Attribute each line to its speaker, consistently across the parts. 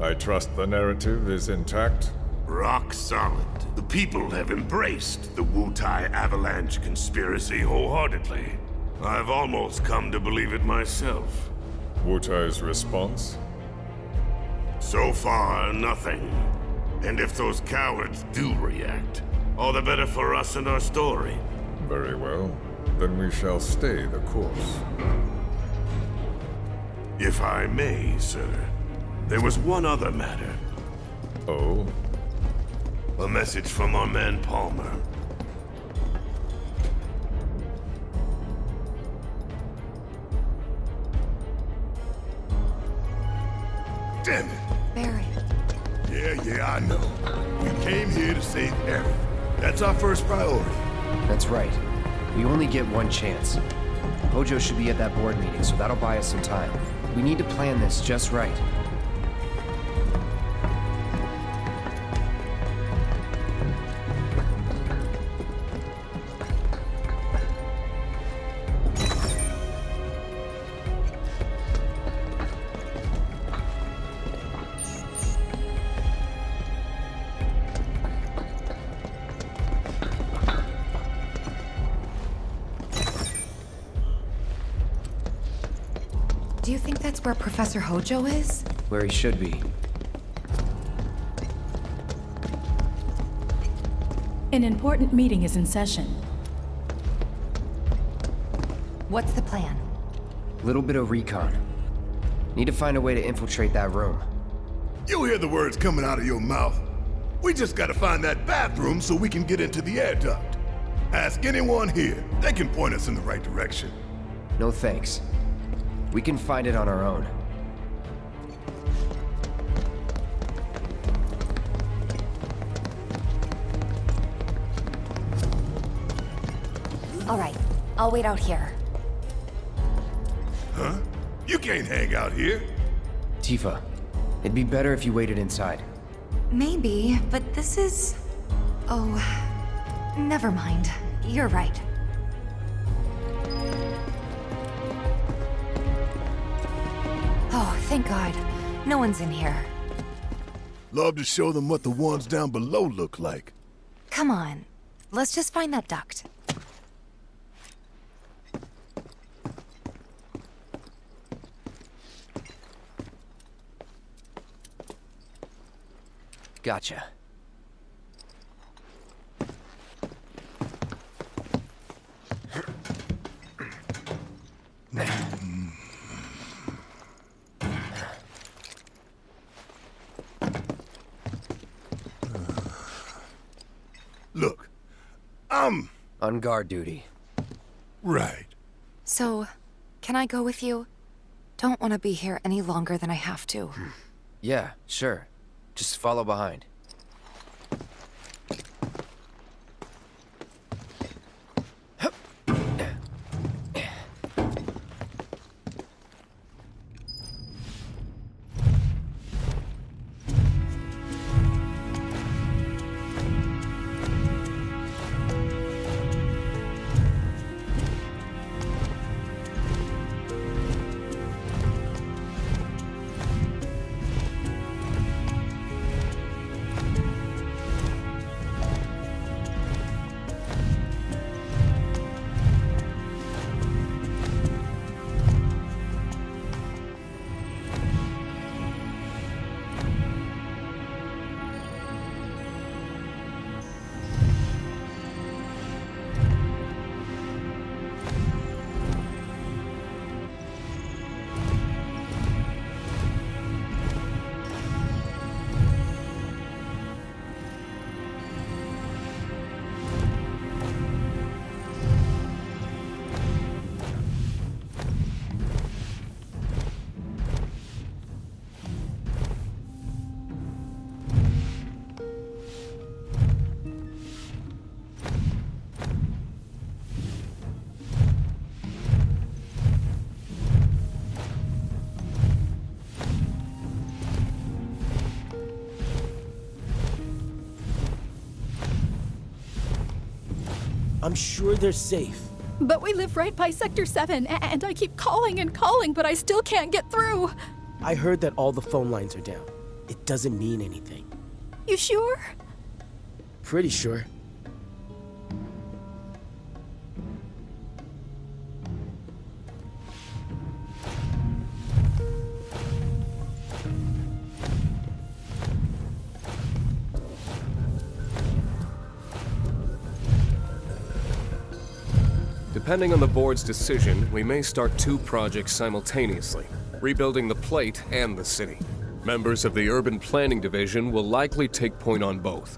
Speaker 1: I trust the narrative is intact?
Speaker 2: Rock solid. The people have embraced the Wutai Avalanche conspiracy wholeheartedly. I've almost come to believe it myself.
Speaker 1: Wutai's response?
Speaker 2: So far, nothing. And if those cowards do react, all the better for us and our story.
Speaker 1: Very well. Then we shall stay the course.
Speaker 2: If I may, sir, there was one other matter.
Speaker 1: Oh?
Speaker 2: A message from our man Palmer. Damn it!
Speaker 3: Barry.
Speaker 2: Yeah, I know. We came here to save Eric. That's our first priority.
Speaker 4: That's right. We only get one chance. Hojo should be at that board meeting, so that'll buy us some time. We need to plan this just right.
Speaker 3: Do you think that's where Professor Hojo is?
Speaker 4: Where he should be.
Speaker 5: An important meeting is in session.
Speaker 3: What's the plan?
Speaker 4: Little bit of recon. Need to find a way to infiltrate that room.
Speaker 2: You hear the words coming out of your mouth. We just gotta find that bathroom so we can get into the air duct. Ask anyone here. They can point us in the right direction.
Speaker 4: No thanks. We can find it on our own.
Speaker 3: All right, I'll wait out here.
Speaker 2: Huh? You can't hang out here.
Speaker 4: Tifa, it'd be better if you waited inside.
Speaker 3: Maybe, but this is... Oh, never mind. You're right. Oh, thank God. No one's in here.
Speaker 2: Love to show them what the ones down below look like.
Speaker 3: Come on. Let's just find that duct.
Speaker 4: Gotcha.
Speaker 2: Look, I'm...
Speaker 4: On guard duty.
Speaker 2: right.
Speaker 3: So, can I go with you? Don't want to be here any longer than I have to.
Speaker 4: Yeah, sure. Just follow behind.
Speaker 6: I'm sure they're safe.
Speaker 5: But we live right by Sector 7, and I keep calling and calling, but I still can't get through.
Speaker 6: I heard that all the phone lines are down. It doesn't mean anything.
Speaker 5: You sure?
Speaker 6: Pretty sure.
Speaker 7: Depending on the board's decision, we may start 2 projects simultaneously, rebuilding the plate and the city. Members of the Urban Planning Division will likely take point on both.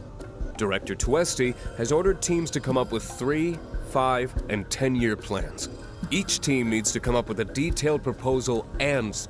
Speaker 7: Director Tuesti has ordered teams to come up with 3, 5, and 10-year plans. Each team needs to come up with a detailed proposal and...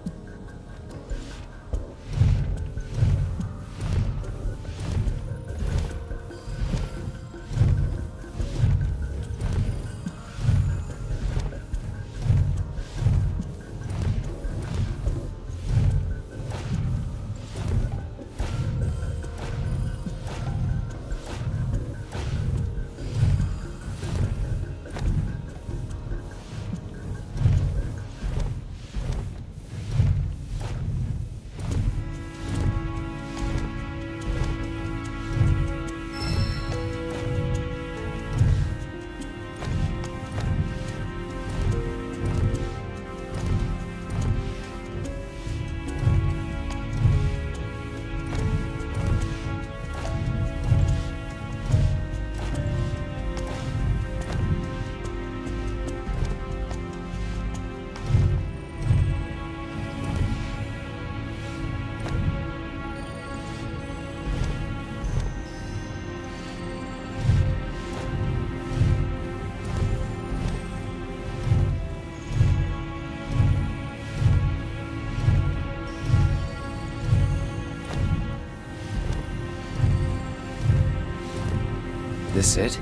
Speaker 4: This it?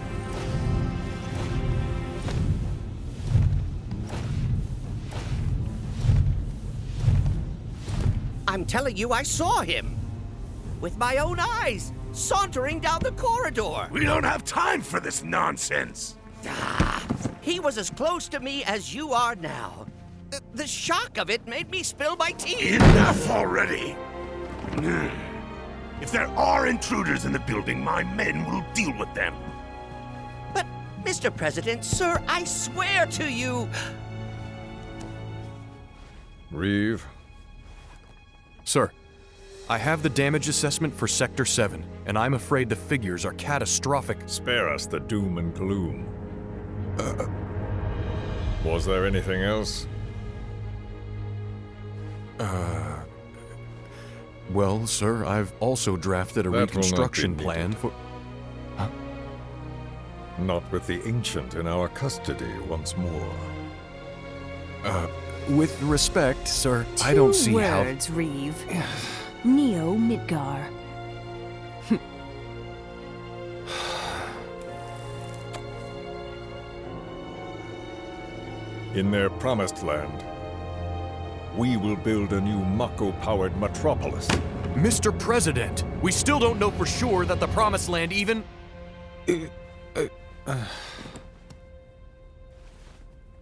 Speaker 8: I'm telling you, I saw him. With my own eyes, sauntering down the corridor.
Speaker 2: We don't have time for this nonsense.
Speaker 8: He was as close to me as you are now. The shock of it made me spill my tea.
Speaker 2: Enough already! If there are intruders in the building, my men will deal with them.
Speaker 8: But, Mr. President, sir, I swear to you...
Speaker 1: Reeve,
Speaker 9: Sir, I have the damage assessment for Sector 7, and I'm afraid the figures are catastrophic.
Speaker 1: spare us the doom and gloom. Was there anything else?
Speaker 9: Well, sir, I've also drafted a
Speaker 1: That will not
Speaker 9: reconstruction
Speaker 1: be
Speaker 9: plan
Speaker 1: needed.
Speaker 9: for...
Speaker 1: Not with the Ancient in our custody once more.
Speaker 9: With respect, sir, I don't see how...
Speaker 10: Two words, Reeve. Neo Midgar.
Speaker 1: In their promised land, we will build a new Mako-powered metropolis.
Speaker 9: Mr. President, we still don't know for sure that the Promised Land even...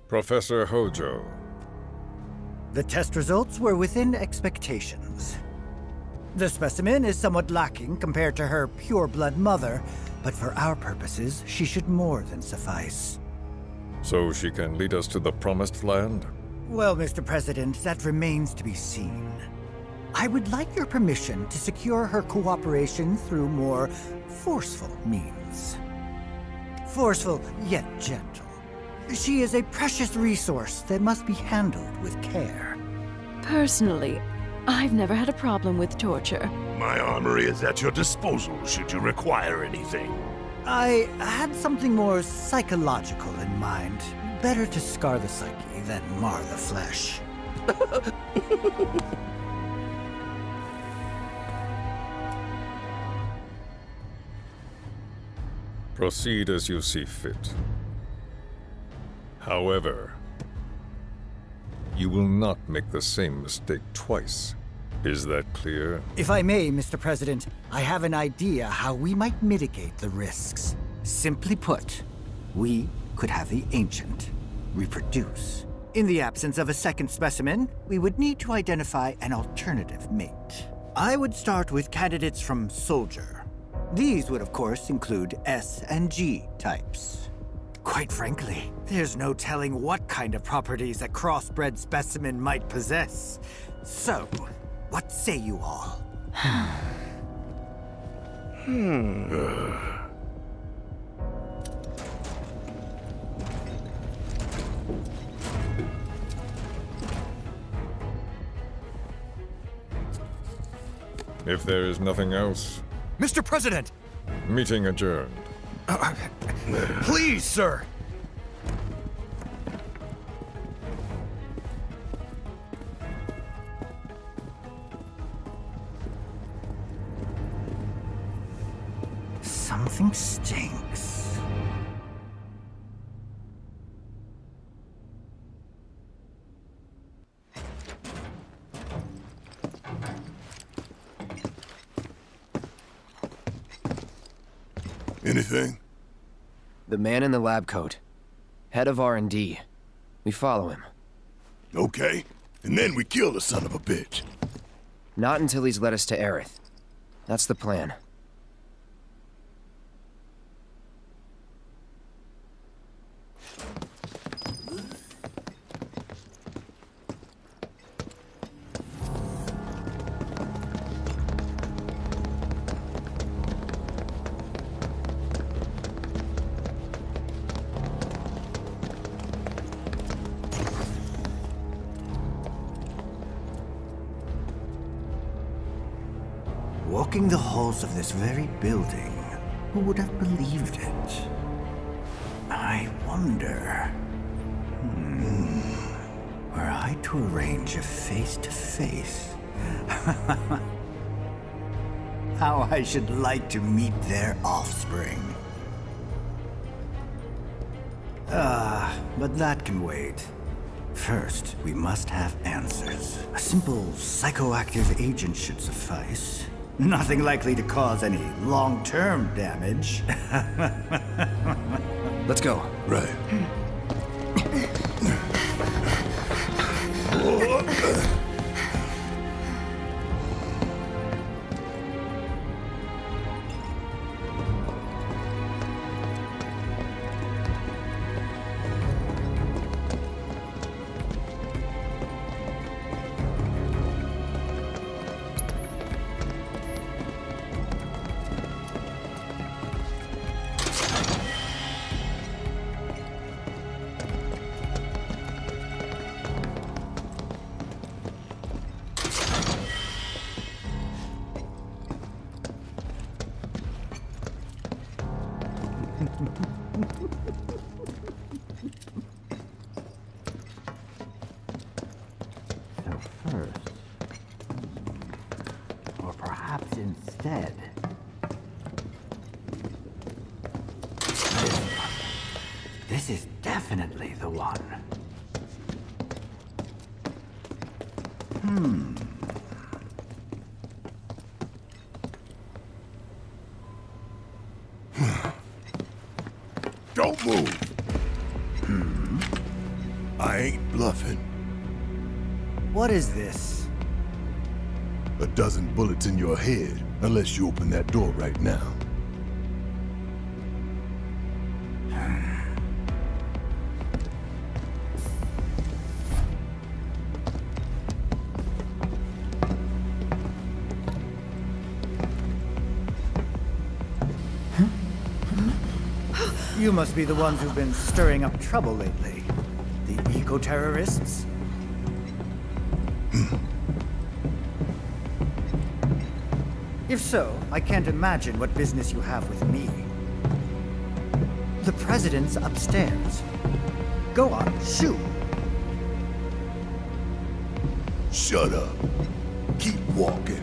Speaker 1: Professor Hojo,
Speaker 11: The test results were within expectations. The specimen is somewhat lacking compared to her pure-blood mother, but for our purposes, she should more than suffice.
Speaker 1: so she can lead us to the Promised Land?
Speaker 11: Well, Mr. President, that remains to be seen. I would like your permission to secure her cooperation through more forceful means. Forceful, yet gentle. She is a precious resource that must be handled with care.
Speaker 10: Personally, I've never had a problem with torture.
Speaker 2: My armory is at your disposal should you require anything.
Speaker 11: I had something more psychological in mind. Better to scar the psyche than mar the flesh.
Speaker 1: Proceed as you see fit. However, you will not make the same mistake twice. Is that clear?
Speaker 11: If I may, Mr. President, I have an idea how we might mitigate the risks. Simply put, we could have the Ancient reproduce. In the absence of a second specimen, we would need to identify an alternative mate. I would start with candidates from Soldier. These would, of course, include S and G types. Quite frankly, there's no telling what kind of properties a crossbred specimen might possess. So, what say you all?
Speaker 1: If there is nothing else,
Speaker 9: Mr. President!
Speaker 1: meeting adjourned.
Speaker 9: Please, sir!
Speaker 11: Something stinks.
Speaker 2: Anything?
Speaker 4: The man in the lab coat. Head of R&D. We follow him.
Speaker 2: Okay. And then we kill the son of a bitch.
Speaker 4: Not until he's led us to Aerith. That's the plan.
Speaker 11: Walking the halls of this very building, who would have believed it? I wonder... Were I to arrange a face-to-face... how I should like to meet their offspring. But that can wait. First, we must have answers. A simple psychoactive agent should suffice. Nothing likely to cause any long-term damage.
Speaker 4: Let's go.
Speaker 2: Right.
Speaker 11: So first, or perhaps instead, this one. This is definitely the one.
Speaker 2: Don't move. I ain't bluffing.
Speaker 11: What is this?
Speaker 2: A dozen bullets in your head, unless you open that door right now.
Speaker 11: You must be the ones who've been stirring up trouble lately. The eco-terrorists? If so, I can't imagine what business you have with me. The president's upstairs. Go on, shoot.
Speaker 2: Shut up. Keep walking.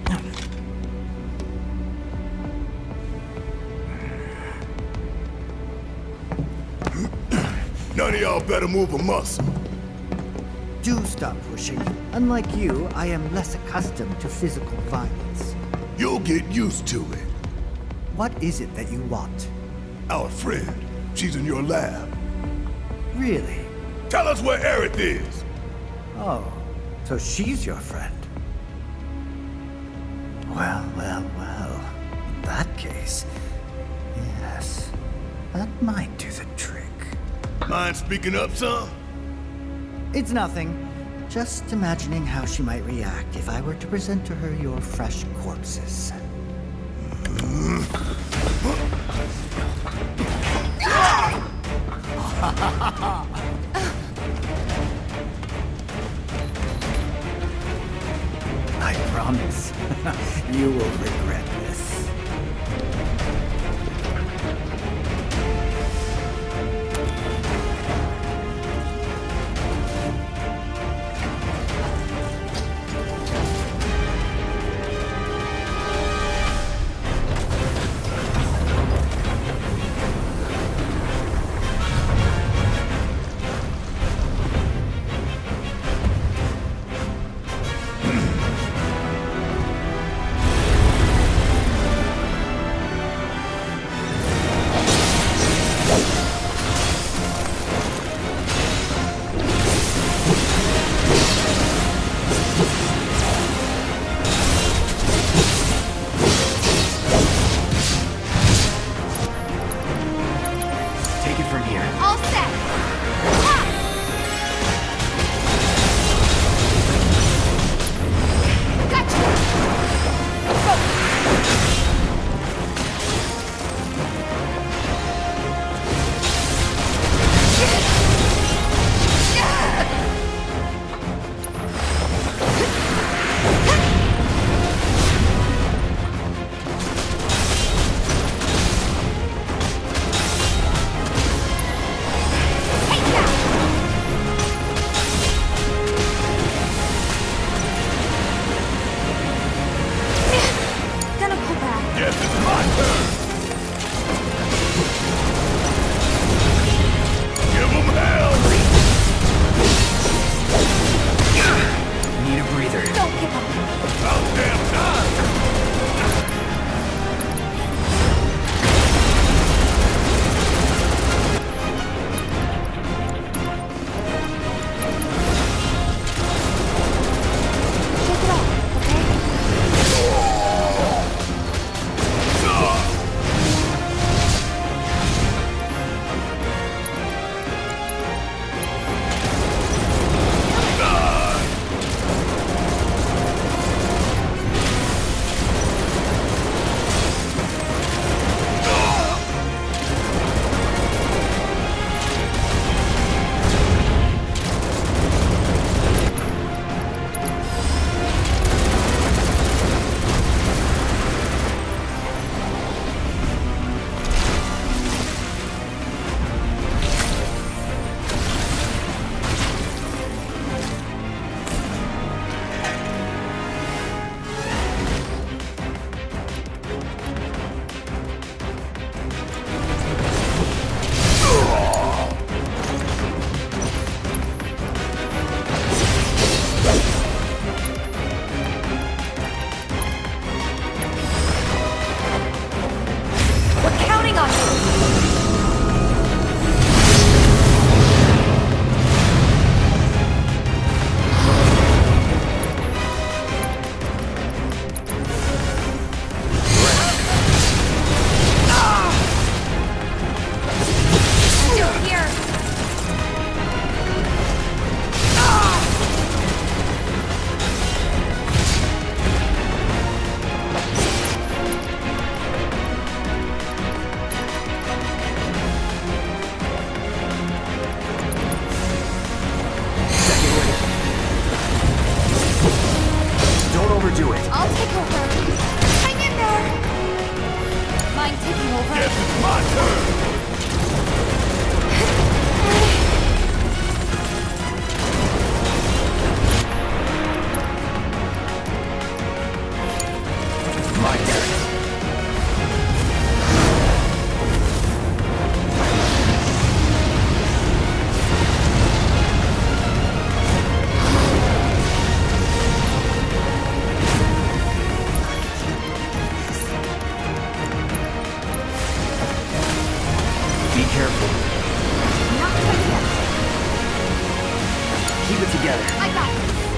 Speaker 2: None of y'all better move a muscle.
Speaker 11: Do stop pushing. Unlike you, I am less accustomed to physical violence.
Speaker 2: You'll get used to it.
Speaker 11: What is it that you want?
Speaker 2: Our friend. She's in your lab.
Speaker 11: Really?
Speaker 2: Tell us where Aerith is.
Speaker 11: Oh, so she's your friend. Well. In that case, yes, that might do the trick.
Speaker 2: Mind speaking up, son?
Speaker 11: It's nothing. Just imagining how she might react if I were to present to her your fresh corpses. I promise, you will regret this.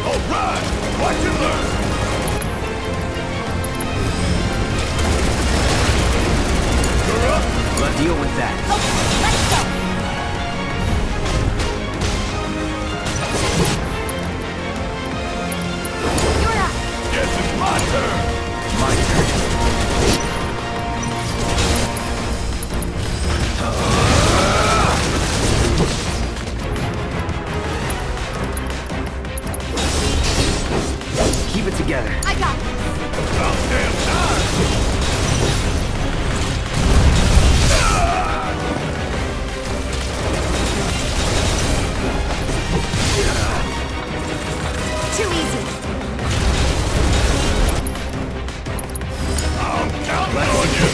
Speaker 2: Alright! Watch and learn!
Speaker 4: Let's deal with that.
Speaker 3: Let's go! You're up!
Speaker 2: Yes, it's my turn!
Speaker 4: My turn. Keep it together.
Speaker 3: I got it!
Speaker 2: About damn time!
Speaker 3: Too easy!
Speaker 2: I'm counting on you!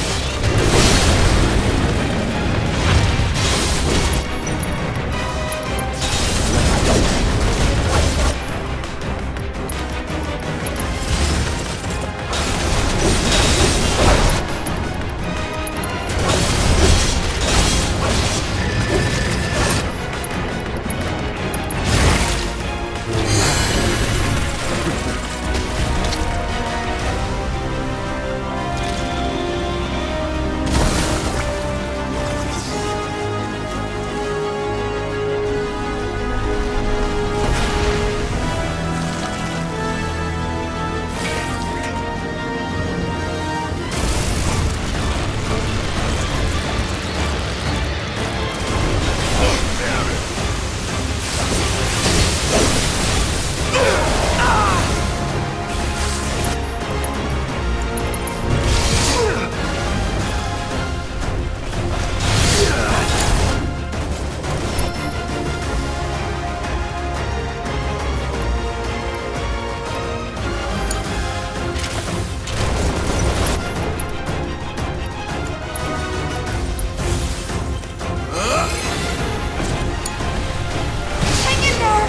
Speaker 3: Hang in there!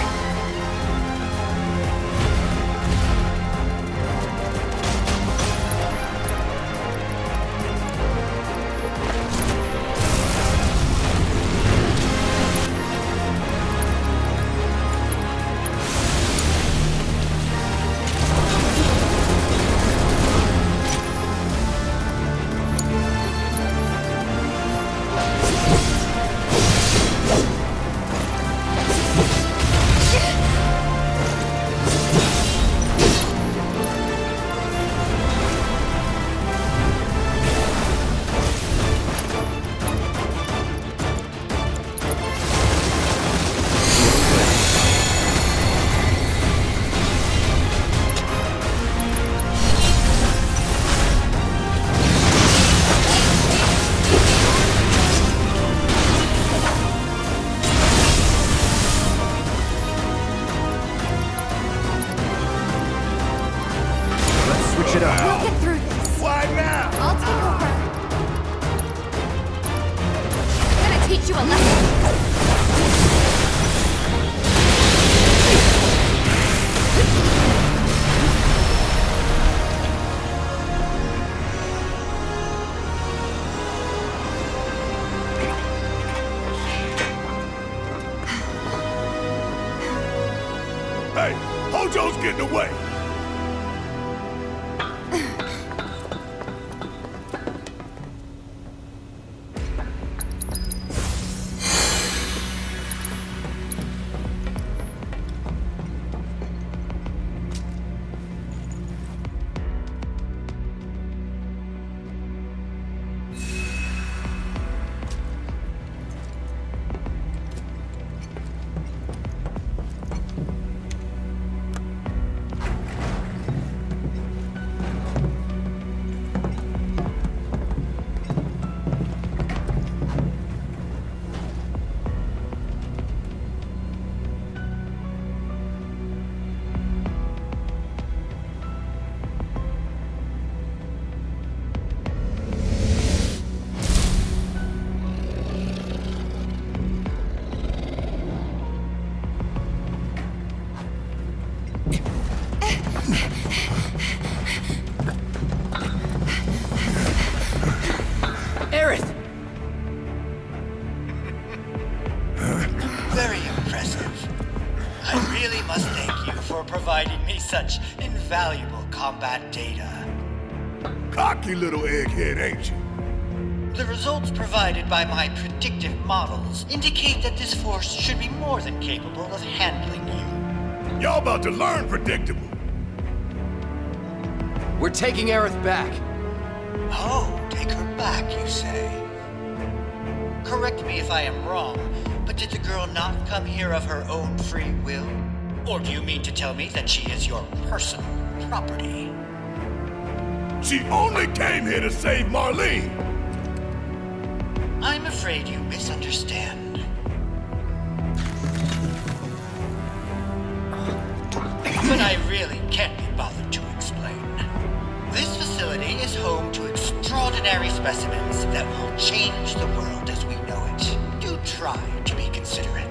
Speaker 4: Let's switch it up.
Speaker 3: We'll get through this.
Speaker 2: Why now?
Speaker 3: I'll take over. I'm gonna teach you a lesson.
Speaker 2: Hey, Hojo's getting away!
Speaker 12: Very impressive. I really must thank you for providing me such invaluable combat data.
Speaker 2: Cocky little egghead, ain't you?
Speaker 12: The results provided by my predictive models indicate that this force should be more than capable of handling you.
Speaker 2: Y'all about to learn predictable.
Speaker 4: We're taking Aerith back.
Speaker 12: Oh, take her back, you say? Correct me if I am wrong, but did the girl not come here of her own free will? Or do you mean to tell me that she is your personal property?
Speaker 2: She only came here to save Marlene.
Speaker 12: I'm afraid you misunderstand. But I really can't be bothered to explain. This facility is home to extraordinary specimens that will change the world as we know it. Do try to be considerate.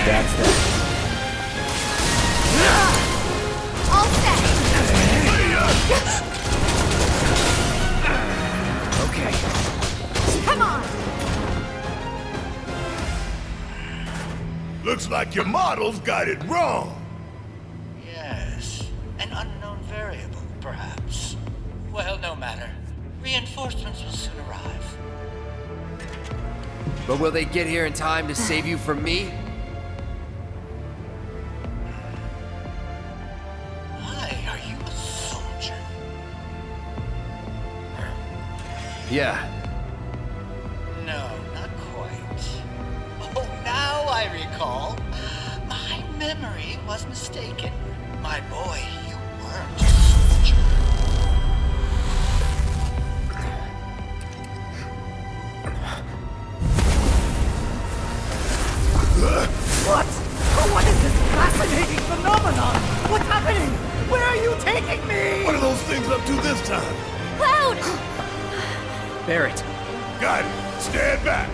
Speaker 4: That's that.
Speaker 3: All set.
Speaker 4: Okay.
Speaker 3: Come on.
Speaker 2: Looks like your models got it wrong.
Speaker 12: Yes, an unknown variable, perhaps. Well, no matter. Reinforcements will soon arrive.
Speaker 4: But will they get here in time to save you from me?
Speaker 12: Why are you a soldier?
Speaker 4: Yeah.
Speaker 12: No, not quite. Oh, now I recall. My memory was mistaken. My boy, you weren't a soldier.
Speaker 11: What? What is this fascinating phenomenon? What's happening? Where are you taking me?
Speaker 2: What are those things up to this time?
Speaker 3: Cloud!
Speaker 4: Barrett.
Speaker 2: Got it. Stand back.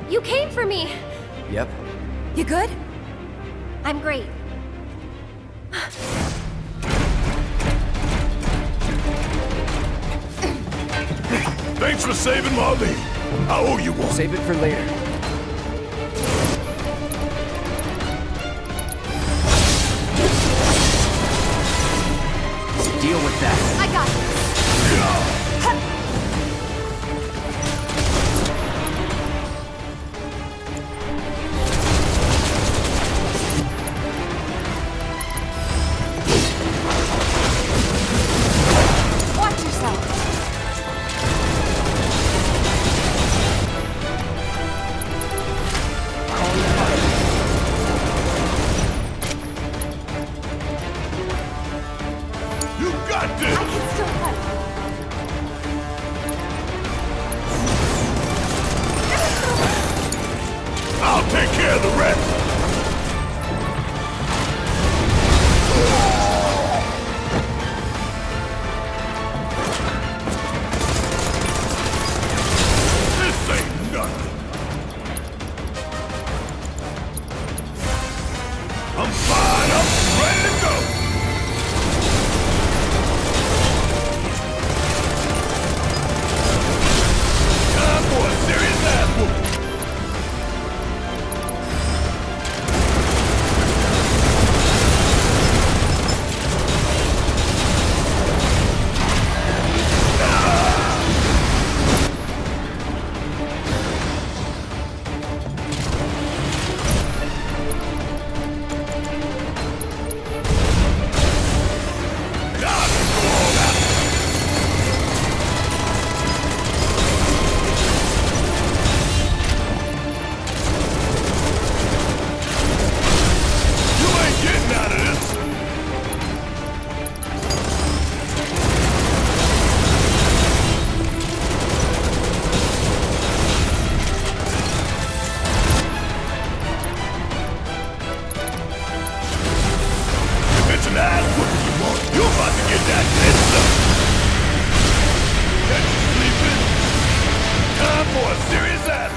Speaker 3: You came for me.
Speaker 4: Yep.
Speaker 3: You good? I'm great.
Speaker 2: Thanks for saving Marlene. I owe you one.
Speaker 4: Save it for later. Deal with that.
Speaker 3: I got this. Watch yourself.
Speaker 2: You got this.
Speaker 3: I can still fight.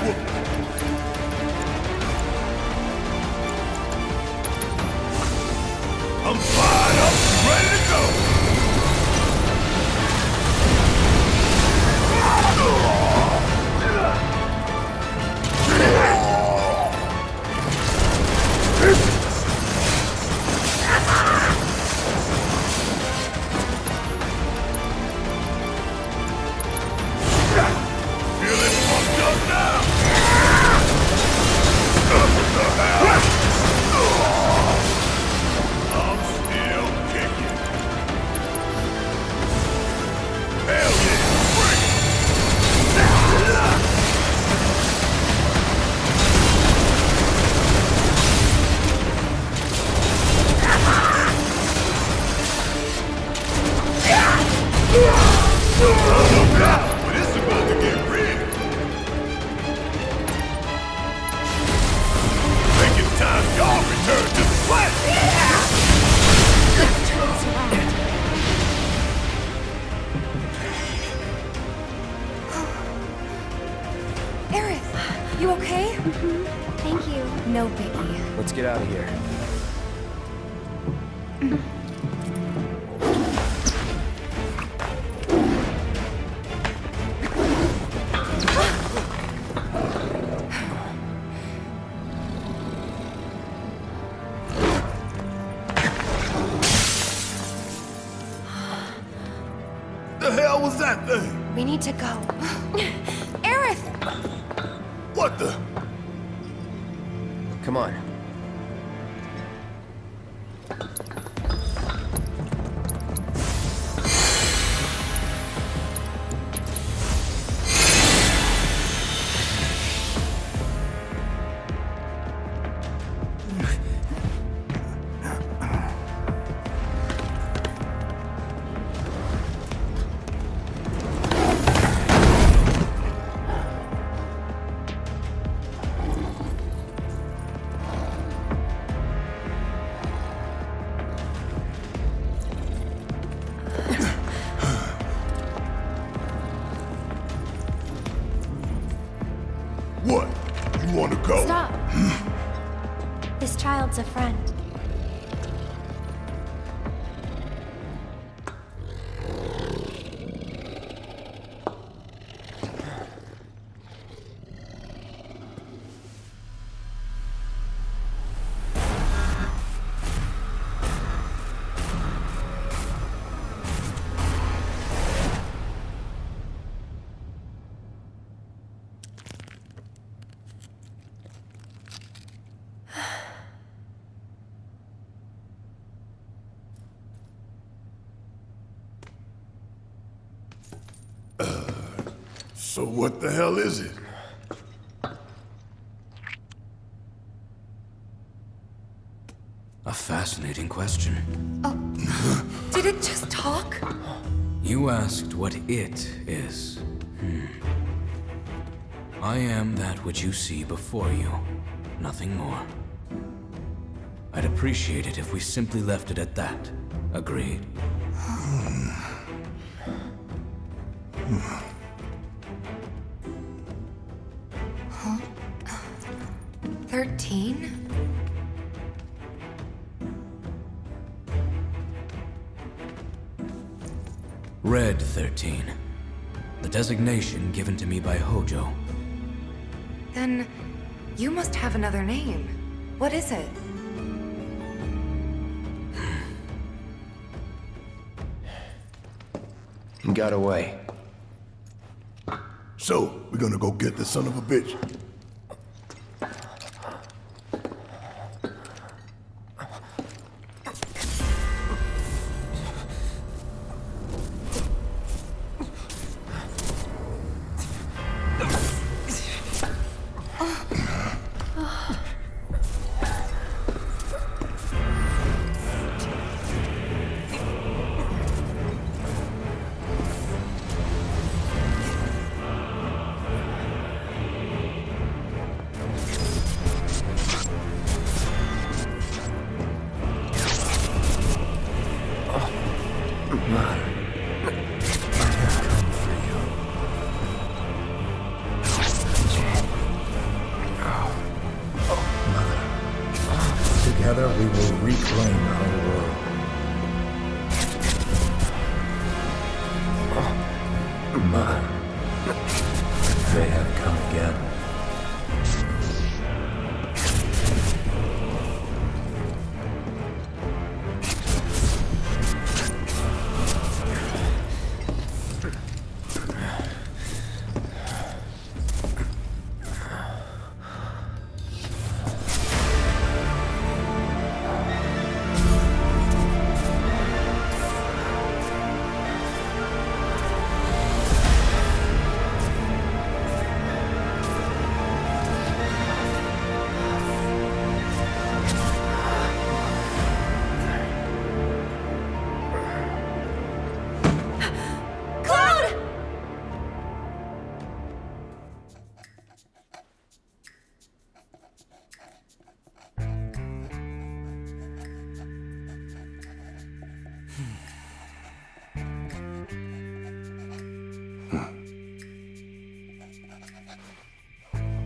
Speaker 2: I'm fired up, ready to go! Feeling pumped up now! What the hell? I'm still kicking. Hell yeah, bring it! Look out, but it's about to get real. Think it's time y'all return to the planet.
Speaker 3: Aerith, you okay?
Speaker 13: Thank you.
Speaker 3: No biggie.
Speaker 4: Let's get out of here.
Speaker 2: The hell was that thing?
Speaker 3: We need to go. Aerith!
Speaker 2: What the?
Speaker 4: Come on.
Speaker 2: What? You want to go?
Speaker 13: Stop. This child's a friend.
Speaker 2: So what the hell is it?
Speaker 14: A fascinating question.
Speaker 3: Did it just talk?
Speaker 14: You asked what it is. I am that which you see before you, nothing more. I'd appreciate it if we simply left it at that. Agreed?
Speaker 3: 13?
Speaker 14: Red 13. The designation given to me by Hojo.
Speaker 3: Then you must have another name. What is it?
Speaker 4: He got away.
Speaker 2: So, we're gonna go get the son of a bitch.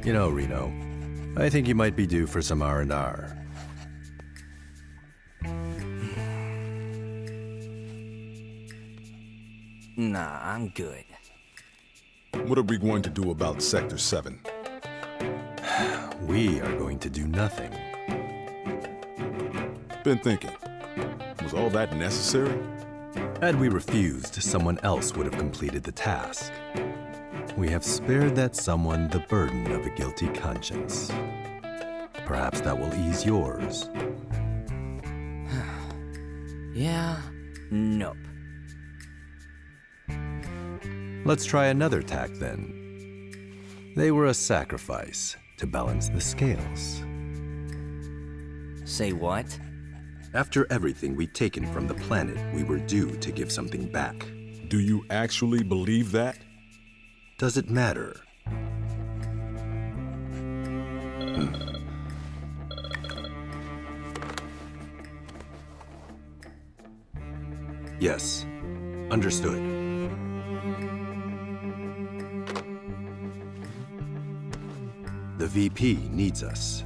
Speaker 15: You know, Reno, I think you might be due for some R&R.
Speaker 16: Nah, I'm good.
Speaker 17: What are we going to do about Sector 7?
Speaker 15: We are going to do nothing.
Speaker 17: Been thinking, was all that necessary?
Speaker 15: Had we refused, someone else would have completed the task. We have spared that someone the burden of a guilty conscience. Perhaps that will ease yours.
Speaker 16: Yeah, nope.
Speaker 15: Let's try another tack then. They were a sacrifice to balance the scales.
Speaker 16: Say what?
Speaker 15: After everything we'd taken from the planet, we were due to give something back.
Speaker 17: Do you actually believe that?
Speaker 15: Does it matter? Yes, understood. The VP needs us.